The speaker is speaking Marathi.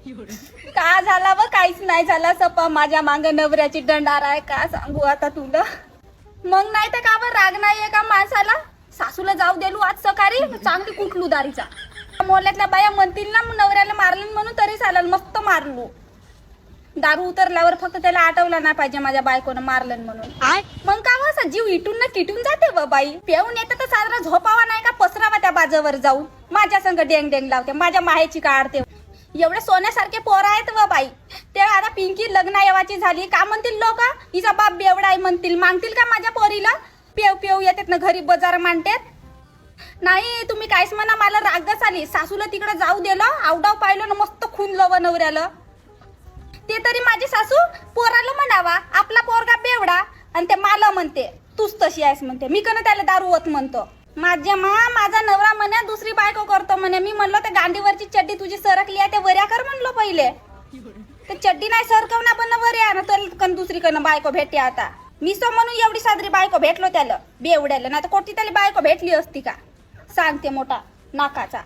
का झाला व काहीच नाही झाला सपा माझ्या मांग नवऱ्याची दंडार आहे का सांगू आता तुला मग नाही तर का वर राग नाहीये का माणसाला सासूला जाऊ देलू आज सकाळी चांगली कुठलू दारीचा मोल्यातल्या बाया म्हणतील ना नवऱ्याला मारलं म्हणून तरी चालेल मस्त मारलो दारू उतरल्यावर फक्त त्याला आठवला नाही पाहिजे माझ्या बायकोनं मारलं म्हणून मग का असं जीव इटून ना किटून जाते व बाई पेऊन येतं तर साजरा झोपावा नाही का पसरावा त्या बाजावर जाऊन माझ्या संग डेंग डेंग लावते माझ्या माहेची काढते एवढे सोन्यासारखे पोरं आहेत व बाई ते आता पिंकी लग्न येवाची झाली का म्हणतील लोक हिचा बाप बेवडा आहे म्हणतील मागतील का माझ्या पोरीला पेव पेव येतात ना घरी बाजार मांडतात नाही तुम्ही काहीच म्हणा मला रागच आली सासूला तिकडे जाऊ दिलं आवडाव पाहिलं ना मस्त खुनलं व नवऱ्याला ते तरी माझी सासू पोराला म्हणावा आपला पोरगा बेवडा आणि ते मला म्हणते तूच तशी आहेस म्हणते मी कन त्याला दारूवत म्हणतो माझा नवरा म्हणे दुसरी बायको करतो म्हणे मी म्हणलो ते गांडीवरची चड्डी तुझी सरकली आहे ते वऱ्या कर म्हणलो पहिले ते चड्डी नाही सरकवना पण वऱ्या ना तर दुसरी कन बायको भेटते आता मी सो म्हणून एवढी साजरी बायको भेटलो त्याला बेवड्याला नाही तर कोटी त्याला बायको भेटली असती का सांगते मोठा नाकाचा